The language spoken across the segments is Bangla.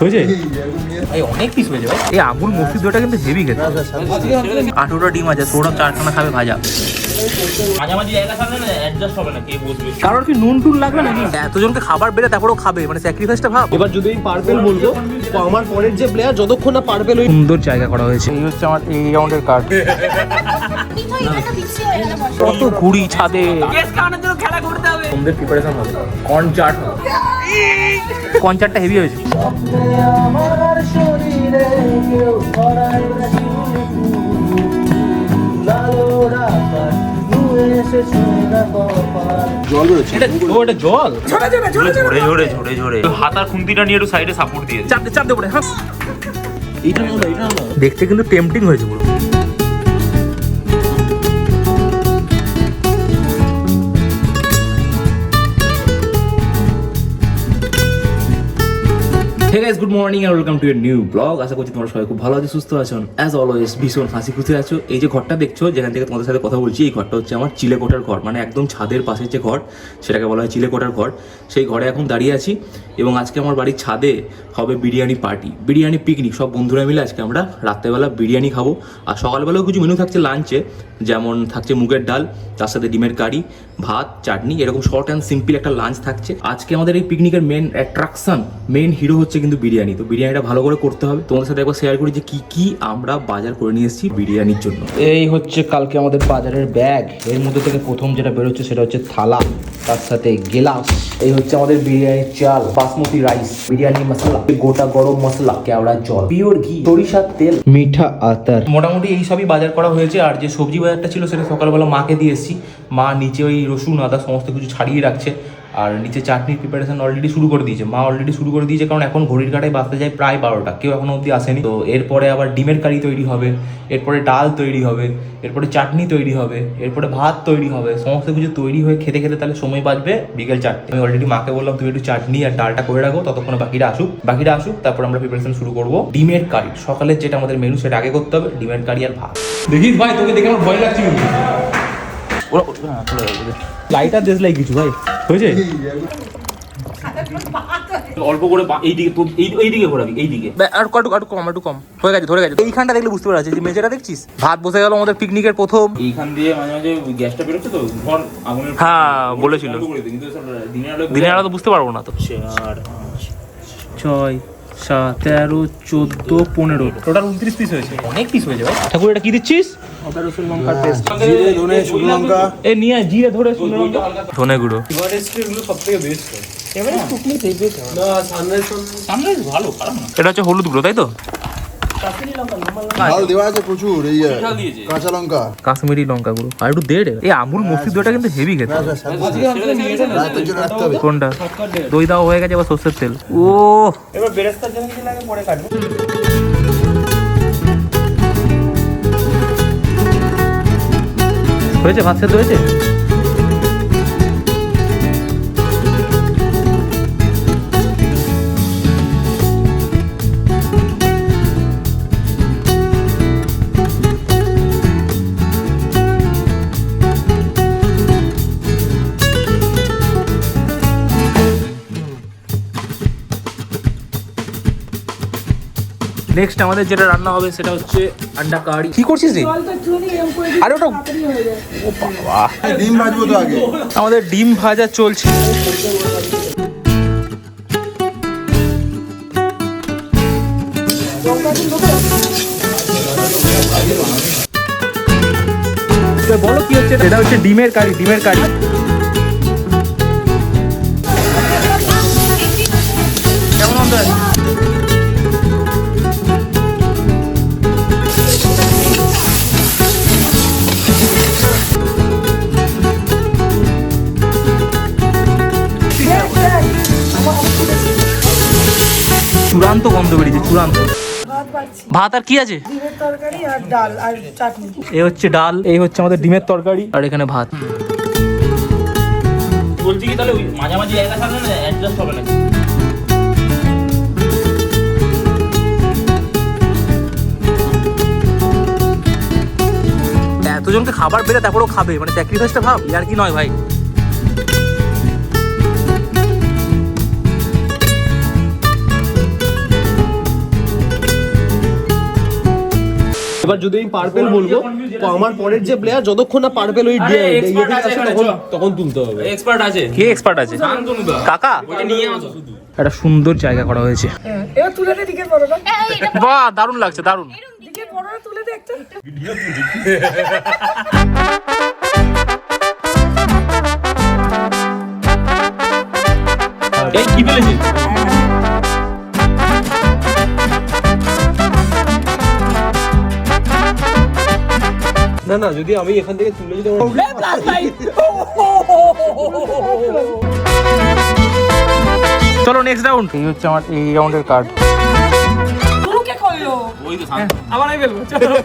হয়েছে ভাই, অনেক পিস হয়েছে ভাই। এই আমুল মসজিদ দইটা কিন্তু হেভি খেতে। 18টা ডিম আছে, সোটা 4খানা খাবে ভাজা। মাঝামাঝি জায়গা থাকলে না অ্যাডজাস্ট হবে না, কে বসবে। কারোর কি নুন টুন লাগবে নাকি? এতজনকে খাবার বেড়ে তারপরেও খাবে, মানে স্যাক্রিফাইসটা ভাব। এবার যদি আমি পার্পেল বলবো, আমার পরের যে প্লেয়ার যতক্ষণ না পার্পেল ওই সুন্দর জায়গা করা হয়েছে। এই হচ্ছে আমার এই রাউন্ডের কার্ড। কত ঘুড়ি ছাদে, খেলা করতে হবে। তোমাদের প্রিপারেশন হবে, কনসার্ট হবে। কনসার্টটা হেভি হয়েছে। জল রয়েছে। এটা জল ঝরে ঝরে ঝরে ঝরে হাতার খুন্তিটা নিয়ে একটু সাইডে সাপোর্ট দিয়ে চাপ দে পড়ে। হ্যাঁ, এইটা না দেখতে কিন্তু টেম্পটিং হয়েছে পুরো। Hey guys, good morning and welcome to a new vlog. আশা করছি তোমরা সবাই খুব ভালো আছো, সুস্থ আছো, অ্যাজ অলওয়েজ ভীষণ হাসি খুশি আছো। এই যে ঘরটা দেখছো, যেখান থেকে তোমাদের সাথে কথা বলছি, এই ঘরটা হচ্ছে আমার চিলেকোঠার ঘর, মানে একদম ছাদের পাশের যে ঘর সেটাকে বলা হয় চিলেকোঠার ঘর। সেই ঘরে এখন দাঁড়িয়ে আছি এবং আজকে আমার বাড়ির ছাদে হবে বিরিয়ানি পার্টি, বিরিয়ানি পিকনিক। সব বন্ধুরা মিলে আজকে আমরা রাত্রেবেলা বিরিয়ানি খাবো। আর সকালবেলাও কিছু মেনু থাকছে লাঞ্চে, যেমন থাকছে মুগের ডাল, তার সাথে ডিমের কারি, ভাত, চাটনি, এরকম শর্ট অ্যান্ড সিম্পল একটা লাঞ্চ থাকছে। আজকে আমাদের এই পিকনিকের মেন অ্যাট্রাকশন, মেন হিরো হচ্ছে কিন্তু বিরিয়ানি। তো বিরিয়ানিটা ভালো করে করতে হবে। তোমাদের সাথে একবার শেয়ার করি যে কি কি আমরা বাজার করে নিয়ে এসেছি বিরিয়ানির জন্য। এই হচ্ছে কালকে আমাদের বাজারের ব্যাগ। এর মধ্যে থেকে প্রথম যেটা বেরোচ্ছে সেটা হচ্ছে থালা, তার সাথে গেলাস। এই হচ্ছে আমাদের বিরিয়ানির চাল, বাসমতি রাইস, বিরিয়ানি মশলা, গোটা গরম মশলা, কেওড়া জল, পিওর ঘি, সরিষার তেল, মিঠা আতর। মোটামুটি এই সবই বাজার করা হয়েছে। আর যে সবজি বাজারটা ছিল সেটা সকালবেলা মাকে দিয়ে এসেছি। মা নিচে ওই রসুন আদা সমস্ত কিছু ছাড়িয়ে রাখছে, আর নিচে চাটনির প্রিপারেশন অলরেডি শুরু করে দিয়েছে। মা অলরেডি শুরু করে দিয়েছে, কারণ এখন ঘড়ির কাঁটায় বাজতে যায় প্রায় 12টা, কেউ এখনো অবধি আসেনি। তো এরপরে আবার ডিমের কারি তৈরি হবে, এরপরে ডাল তৈরি হবে, এরপরে চাটনি তৈরি হবে, এরপরে ভাত তৈরি হবে। সমস্ত কিছু তৈরি হয়ে খেতে খেতে তাহলে সময় বাঁচবে বিকেল 4টে। আমি অলরেডি মাকে বললাম তুমি একটু চাটনি আর ডালটা করে রাখো, ততক্ষণে বাকিরা আসুক, তারপর আমরা প্রিপারেশন শুরু করবো ডিমের কারি। সকালের যেটা আমাদের মেনু সেটা আগে করতে হবে, ডিমের কারি আর ভাত। দেখিস ভাই, তোকে দেখে আমার ভয় লাগছে কিন্তু। লাইটার দেশ লাই কিছু ভাই হয়েছে। অল্প করে এইদিকে এইদিকে ঘোরাবি, এইদিকে আর একটু কম হয়ে গেছে, ধরে গেছে। এইখানটা দেখলে বুঝতে পারছিস, যে মেঝেটা দেখছিস, ভাত বসে গেল আমাদের পিকনিকের প্রথম। এইখান দিয়ে মাঝে মাঝে গ্যাসটা বেরোচ্ছে তো, ঘর আগুনের। হ্যাঁ বলেছিল, দিনের আলো তো বুঝতে পারবো না তো। 4 6 7 13 14 15 টোটাল 29 পিস হয়েছে। অনেক পিস হয়েছে ভাই। ঠাকুর এটা কি দিচ্ছিস? আদা রসুন লঙ্কার পেস্ট, জিরে ধনে শুকনো লঙ্কা। এ নিয়ে জিরে ধরে শুকনো লঙ্কা, ধনে গুঁড়ো। এগুলো সবথেকে বেস্ট হয়। না সানরাইজ ভালো, খারাপ না। এটা হচ্ছে হলুদ গুঁড়ো, তাই তো? ঝাল দেওয়া আছে প্রচুর, এই কাঁচা লঙ্কা, কাশ্মীরি লঙ্কা গুঁড়ো আর একটু দে রে। এই আমুল মসজিদ দইটা কিন্তু হেভি খেতে। রাতের জন্য রাখতে হবে। কোনটা? দই দাও হয়ে গেছে, আবার সর্ষের তেল। ও এবার বেরেস্তার জন্য কিছু লাগে, পরে কাটবো। হয়েছে, ভাত সেদ্ধ হয়েছে। নেক্সট আমাদের যেটা রান্না হবে সেটা হচ্ছে আন্ডা কারি। কি করছিস রে? আরে ওটা, ও বাবা, ডিম ভাজবো তো আগে। আমাদের ডিম ভাজা চলছে। বলো কি হচ্ছে? এটা হচ্ছে ডিমের কারি, ডিমের কারি। কেমন অন্তর আছে? চূড়ান্ত গন্ধ বেরিয়েছে, চূড়ান্ত। ভাত আর কি আছে? ডিমের তরকারি আর ডাল আর চাটনি। এই হচ্ছে ডাল, এই হচ্ছে আমাদের ডিমের তরকারি, আর এখানে ভাত। বলছি কি তাহলে ওই মাঝামাঝি জায়গা থাকলে না অ্যাডজাস্ট হবে না। এতজনকে খাবার বেড়ে তারপরেও খাবে, মানে স্যাক্রিফাইসটা ভাব। আর কি নয় ভাই। এবার যদি আমি পার্পেল বলবো তো আমার পরের যে প্লেয়ার যতক্ষণ না পার্পেল ওই আরে, expert আছে এখানে, তখন তুলতে হবে। এক্সপার্ট আছে। কে এক্সপার্ট আছে? কাকা নিয়ে আসো শুধু। একটা সুন্দর জায়গা করা হয়েছে। এবার তুলে দে দিকে বড়টা বাহ, দারুণ লাগছে, দারুণ। দিকে বড়টা তুলে দে একটা এই কি ফেলেছে? না না, যদি আমি এখান থেকে তুলে যদি চলো নেক্সট রাউন্ড। এই হচ্ছে আমার এই রাউন্ডের কার্ড। কে কইলো আবার আমি বলবো চলো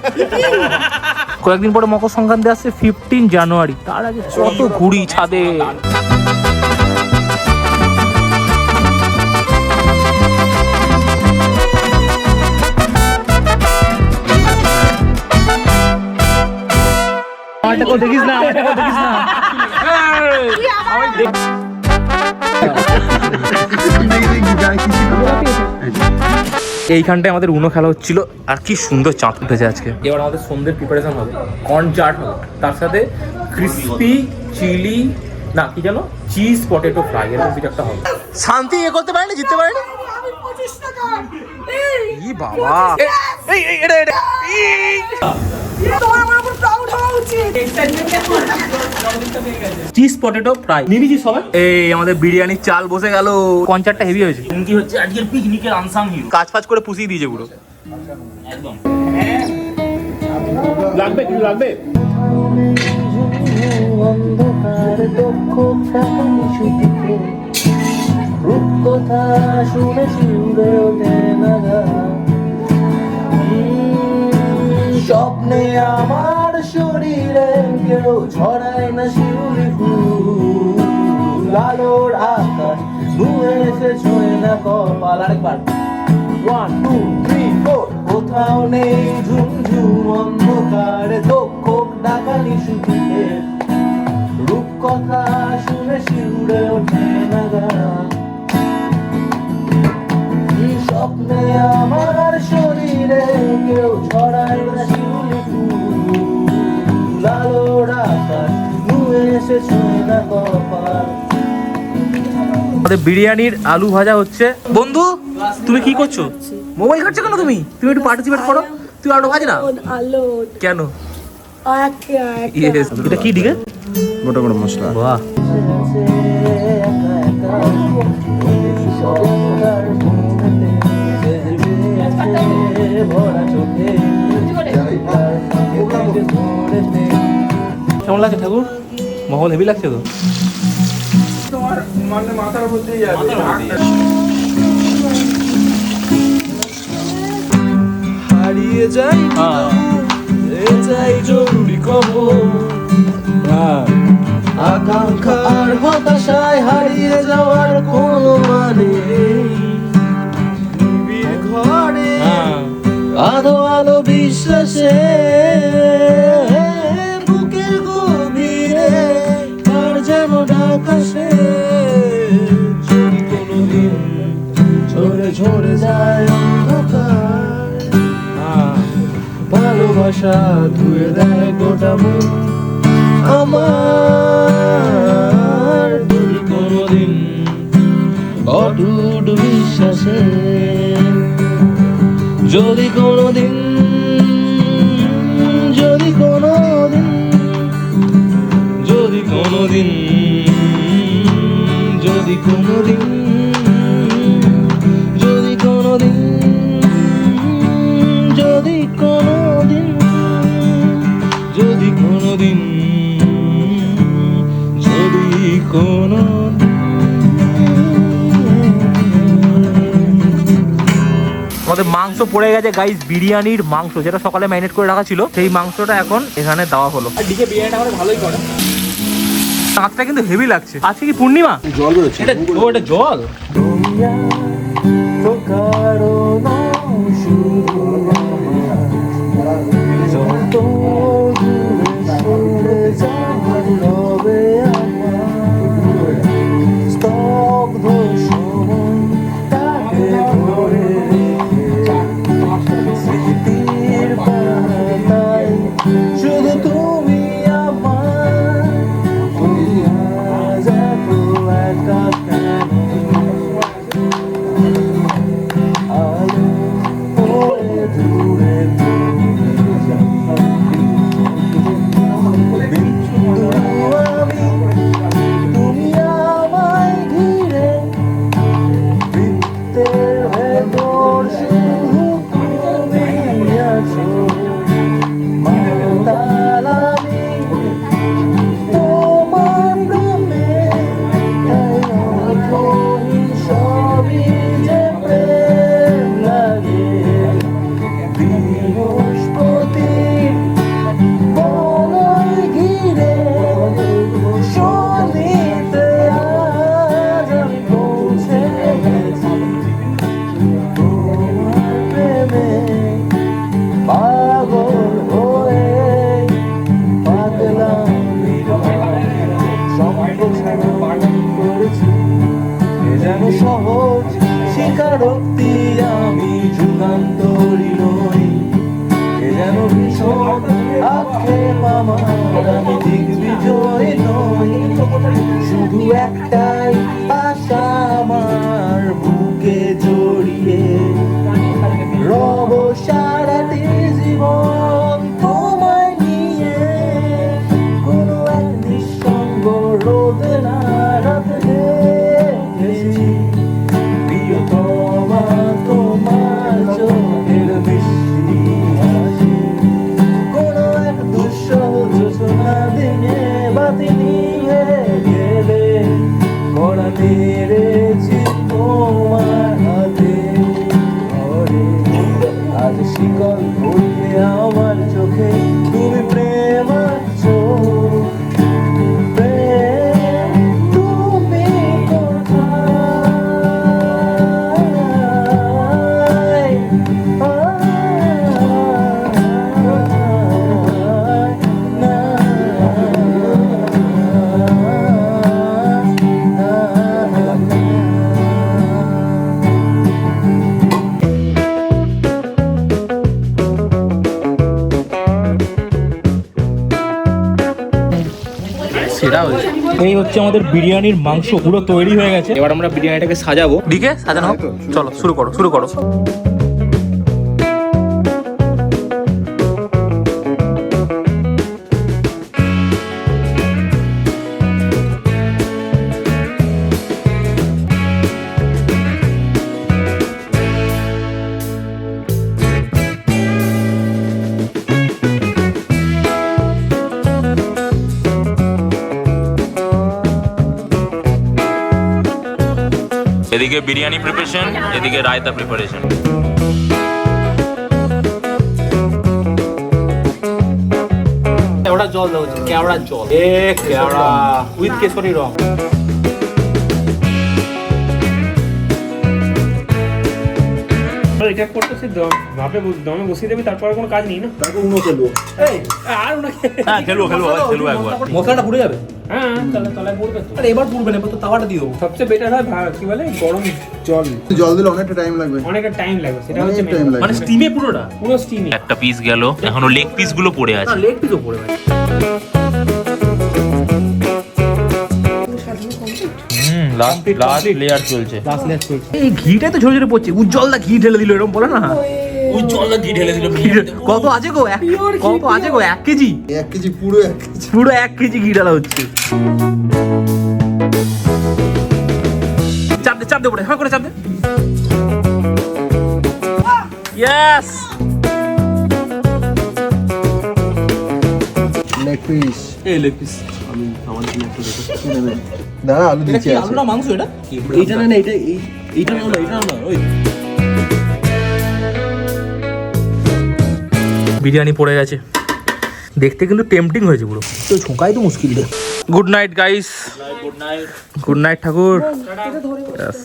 কয়েকদিন পরে মকর সংক্রান্তি আসছে 15 জানুয়ারি। তার আগে কত ঘুড়ি ছাদে। আমারটাকেও দেখিস না, আমারটাকেও দেখিস না। এইখানটায় আমাদের উনো খেলা হচ্ছিল, আর কি সুন্দর চাঁদ উঠেছে আজকে। এবার আমাদের সন্ধ্যের প্রিপারেশন হবে, কর্ন চাট হবে, তার সাথে ক্রিস্পি চিলি না কি জানো চিজ পটেটো ফ্রাই, এরকম কিছু একটা হবে। শান্তি এ করতে পারেনি, জিততে পারেনি। আমি 25 টাকা ই বাবা, এই এই এটা এটা তোমার আমার উপর প্রাউড হওয়া উচিত চিজ পটেটো ফ্রাই নিবি সবাই। এই আমাদের বিরিয়ানির চাল বসে গেল। কনসার্টটা হেভি হয়েছে। কি হচ্ছে আজকের পিকনিকের আনসাম হিরো। কাজ ফাজ করে পুষিয়ে দিয়েছে পুরো একদম। লাগবে কি লাগবে? অন্ধকার দক্ষ প্রাণী সুখে রূপকথা শুনে শিউরে ওঠে নাগা। স্বপ্নে আমার শরীরে কেউ ছড়ায় না শিউলি ফুল। আলোর আকাশ ধুয়ে এসে ছুঁয়ে না কপাল। আরেকবার 1 2 3 4। কোথাও নেই ঝুমঝুম অন্ধকারে দক্ষ ডাকানি সুখে রূপকথা শুনে শিউরে ওঠে নাগা। স্বপ্নে আমার শরীরে কেউ ছড়ায় না শিউলি ফুল। আলোর আকাশ ধুয়ে এসে ছুঁয়ে না কপাল। আমাদের বিরিয়ানির আলু ভাজা হচ্ছে। বন্ধু তুমি কি করছো? মোবাইল ঘাটছো কেন তুমি? তুমি একটু পার্টিসিপেট করো। তুই আলু ভাজ না আলো কেন? এক এটা কি দিকে গোটা গোটা মশলা। বাহ, কেমন লাগছে ঠাকুর? মহল হেভি লাগছে তো। হারিয়ে যাই যাই জরুরি খবর। আকাঙ্ক্ষার হতাশায় হারিয়ে যাওয়ার কোনো মানে বীর ঘরে আধো আলো বিশ্বাসে বুকের গভীরে আর যেন ডাকাশে যদি কোনোদিন ঝরে ঝরে যায় অন্ধকার ভালোবাসা ধুয়ে দেয় গোটা মন আমার। যদি কোনোদিন অটুট বিশ্বাসে যদি কোনোদিন যদি কোনোদিন যদি কোনোদিন যদি কোনোদিন যদি কোনোদিন যদি কোনোদিন যদি কোনোদিন যদি কোনো আমাদের মাংস পড়ে গেছে গাইস, বিরিয়ানির মাংস যেটা সকালে ম্যারিনেট করে রাখা ছিল, সেই মাংসটা এখন এখানে দেওয়া হলো। আর দিকে বিরিয়ানিটা আমরা ভালোই করে। চাঁদটা কিন্তু হেভি লাগছে। আজকে কি পূর্ণিমা? জল বেরোচ্ছে। এটা জল। তো কারণ শুধু যত দূরে সরে যাবে আমার স্তব্ধ সময় তাকে ধরে স্মৃতির পাহাড়ে আমি যুগান্তরি নই, এ যেন ভীষণ আক্ষেপ আমার, আমি দিগ্বিজয় নই। শুধু একটাই আশা আমার বুকে জড়িয়ে, রব সারাটি জীবন তোমায় নিয়ে। কোনো এক নিঃসঙ্গ রোদ না রাতে দেখেছি প্রিয়তমা তোমার চোখের বৃষ্টি হাসি। কোনো এক দুঃসহ জোছনা দিনে বাতি নিভে গেলে কড়া মেরেছি তোমার হাতে ঘরে। আজ শিকল ধরলে আমার চোখে তুমি প্রেম আছো, প্রেম তুমি কোথায়? সেটা হয়েছে। এই হচ্ছে আমাদের বিরিয়ানির মাংস পুরো তৈরি হয়ে গেছে। এবার আমরা বিরিয়ানিটাকে সাজাবো। দিকে সাজানো হোক, চলো শুরু করো শুরু করো। এদিকে বিরিয়ানি প্রিপারেশন, এদিকে রায়তা প্রিপারেশন। কেওড়া জল দেওয়া হচ্ছে, কেওড়া জল, কেওড়া উইথ কেশরি রং। এটা করতেছি ভাবে দমে বসিয়ে দেবি, তারপর কোনো কাজ নেই না। তারপর উনো খেলবো। আর ওনাকে হ্যাঁ খেলবো একবার। মশলাটা পুড়ে যাবে। হ্যাঁ তাহলে তলায় পড়বে তো। আরে এবার পুড়বে না, এবার তো তাওয়াটা দিয়ে দেবো। সবচেয়ে বেটার হয় কি বলে গরম জল, জল দিলে অনেকটা টাইম লাগবে, অনেকটা টাইম লাগবে, সেটা হচ্ছে অনেক টাইম লাগবে। মানে স্টিমে পুরোটা। পুরো স্টিমে। একটা পিস গেল, এখনো লেগ পিস গুলো পড়ে আছে। লেগ পিসও পড়ে গেছে। লাস্ট লেয়ার চলছে। এই ঘিটাই তো ঝরে ঝরে পড়ছে। উজ্জ্বলদা ঘি ঢেলে দিল, এরকম বলে না? উজ্জ্বল ঘি ঢেলে দিল। কত আছে গো? কত আছে গো? 1 কেজি? 1 কেজি, পুরো 1 কেজি। পুরো 1 কেজি ঘি ঢালা হচ্ছে। চাপ দে পড়ে, হ্যাঁ করে চাপ দে। ইয়েস। Leg piece. এই লেগ পিস। দাঁড়া, আলু এটা দিচ্ছি কি আছে। আলু না মাংস এটা? এইটা না, এইটা না, ওই বিরিয়ানি পড়ে গেছে। দেখতে কিন্তু টেম্পটিং হয়েছে পুরো। তো ছোঁকাই তো মুশকিল রে। Good night guys. Good night ঠাকুর।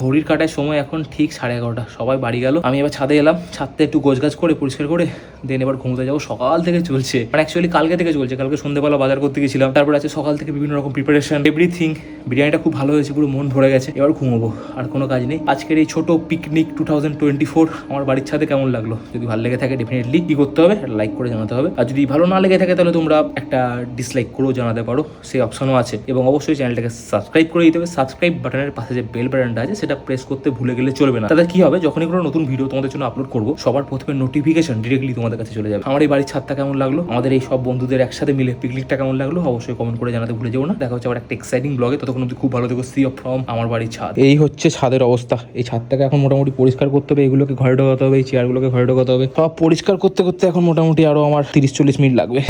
ঘড়ির কাটার সময় এখন ঠিক 11:30। সবাই বাড়ি গেল, আমি এবার ছাদে এলাম। ছাদটা একটু গোছগাছ করে পরিষ্কার করে দেন এবার ঘুমোতে যাবো। সকাল থেকে চলছে, মানে অ্যাকচুয়ালি কালকে থেকে চলছে। কালকে সন্ধ্যেবেলা বাজার করতে গেছিলাম, তারপর আছে সকাল থেকে বিভিন্ন রকম প্রিপারেশন, এভরিথিং। বিরিয়ানিটা খুব ভালো হয়েছে, পুরো মন ভরে গেছে। এবার ঘুমোবো, আর কোনো কাজ নেই। আজকের এই ছোট পিকনিক 2024 আমার বাড়ির ছাদে কেমন লাগলো? যদি ভালো লেগে থাকে ডেফিনেটলি কি করতে হবে, লাইক করে জানাতে হবে। আর যদি ভালো না লেগে থাকে তাহলে তোমরা একটা ডিসলাইক করেও জানাতে পারো, সেই অপশনও আছে। এবং অবশ্যই চ্যানেলটাকে সাবস্ক্রাইব করে দিতে হবে। সাবস্ক্রাইব বাটনের পাশে যে বেল বাটনটা আছে সেটা প্রেস করতে ভুলে গেলে চলবে না। তাহলে কি হবে, যখনই কোনো নতুন ভিডিও তোমাদের জন্য আপলোড করবো সবার প্রথমে নোটিফিকেশন ডিরেক্টলি তোমাদের কাছে চলে যাবে। আমার এই বাড়ির ছাদটা কেমন লাগলো, আমাদের এই সব বন্ধুদের একসাথে মিলে পিকনিকটা কেমন লাগলো, অবশ্যই কমেন্ট করে জানাতে ভুলে যাও না। দেখা হচ্ছে আবার একটা এক্সাইটিং ব্লগে। ততক্ষণ অব্দি খুব ভালো থেকো। সি অফ ফ্রম আমার বাড়ির ছাদ। এই হচ্ছে ছাদের অবস্থা। এই ছাদটাকে এখন মোটামুটি পরিষ্কার করতে হবে, এগুলোকে ঘরে ঢোকাতে হবে, এই চেয়ারগুলোকে ঘরে ঢোকাতে হবে। সব পরিষ্কার করতে করতে এখন মোটামুটি আরো আমার 30-40 মিনিট লাগবে।